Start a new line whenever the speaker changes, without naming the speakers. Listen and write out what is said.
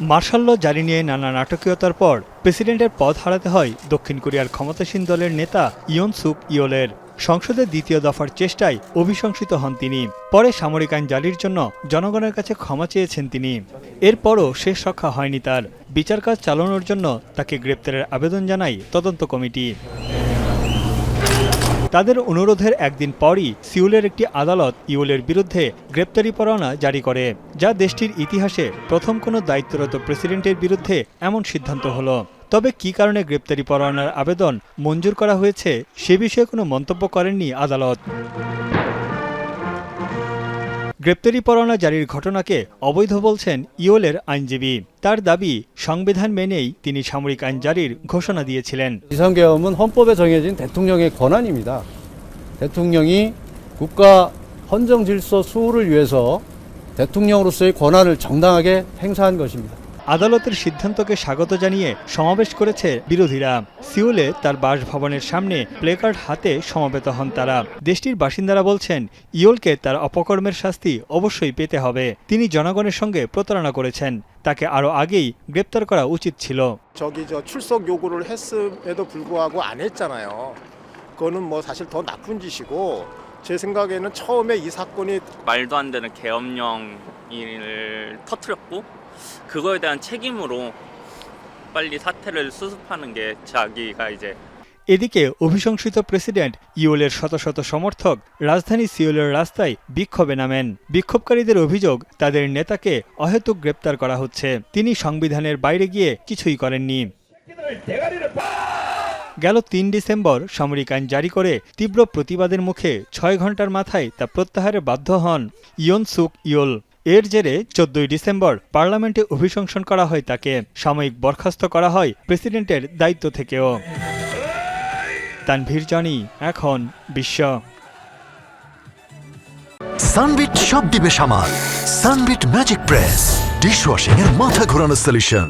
Martial ল জারি নিয়ে নানা নাটকীয়তার পর প্রেসিডেন্টের পদ হারাতে হয় দক্ষিণ কোরিয়ার ক্ষমতাসীন দলের নেতা ইয়ন সুক ইয়োলের। সংসদের দ্বিতীয় দফার চেষ্টায় অভিশংসিত হন তিনি। পরে সামরিক আইন জারির জন্য জনগণের কাছে ক্ষমা চেয়েছেন তিনি। এরপরও শেষ রক্ষা হয়নি তার। বিচার কাজ চালানোর জন্য তাকে গ্রেপ্তারের আবেদন জানায় তদন্ত কমিটি। তাদের অনুরোধের একদিন পরই সিউলের একটি আদালত ইয়োলের বিরুদ্ধে গ্রেপ্তারি পরোয়ানা জারি করে, যা দেশটির ইতিহাসে প্রথম কোনো দায়িত্বরত প্রেসিডেন্টের বিরুদ্ধে এমন সিদ্ধান্ত হলো। তবে কী কারণে গ্রেপ্তারি পরোয়ানার আবেদন মঞ্জুর করা হয়েছে সে বিষয়ে কোনো মন্তব্য করেননি আদালত। গ্রেপ্তারি পরোয়ানা জারির ঘটনাকে অবৈধ বলছেন ইয়োলের আইনজীবী। তার দাবি, সংবিধান মেনেই তিনি সামরিক আইন জারির ঘোষণা দিয়েছিলেন।
비상계엄은 헌법에 정해진 대통령의 권한입니다. 대통령이 국가 헌정 질서 수호를 위해서 대통령으로서의 권한을 정당하게 행사한 것입니다.
আদালতের সিদ্ধান্তকে স্বাগত জানিয়ে সমাবেশ করেছে বিরোধীরা। সিউলে তার বাসভবনের সামনে প্লেকার্ড হাতে সমবেত হন তারা। দেশটির বাসিন্দারা বলছেন, ইয়োলকে তার অপকর্মের শাস্তি অবশ্যই পেতে হবে। তিনি জনগণের সঙ্গে প্রতারণা করেছেন। তাকে আরও আগেই গ্রেপ্তার করা উচিত ছিল।
출석 요구를 했음에도 불구하고 안 했잖아요. 그거는 뭐 사실 더 나쁜 짓이고 제 생각에는 처음에 이 사건이
말도 안 되는 계엄령을 터뜨렸고 그거에 대한 책임으로 빨리 사태를 수습하는 게 자기가 이제
এদিকে অভিশংসিত প্রেসিডেন্ট ইয়োলের শত শত সমর্থক রাজধানী সিওলের রাস্তায় বিক্ষোভে নামেন। বিক্ষোভকারীদের অভিযোগ, তাদের নেতাকে অহেতুক গ্রেপ্তার করা হচ্ছে। তিনি সংবিধানের বাইরে গিয়ে কিছুই করেননি। গেল ৩ ডিসেম্বর সামরিক আইন জারি করে তীব্র প্রতিবাদের মুখে ৬ ঘন্টার মাথায় তা প্রত্যাহারে বাধ্য হন ইয়ন সুক ইয়োল। এর জেরে ১৪ ডিসেম্বর পার্লামেন্টে অভিশংসন করা হয় তাকে। সাময়িক বরখাস্ত করা হয় প্রেসিডেন্টের দায়িত্ব থেকেও। তানভীর জনি, এখন বিশ্ব।
সানবিট সব দিবে সামাল। সানবিট ম্যাজিক প্রেস ডিশওয়াশিং এর মাথা ঘোরানো সলিউশন।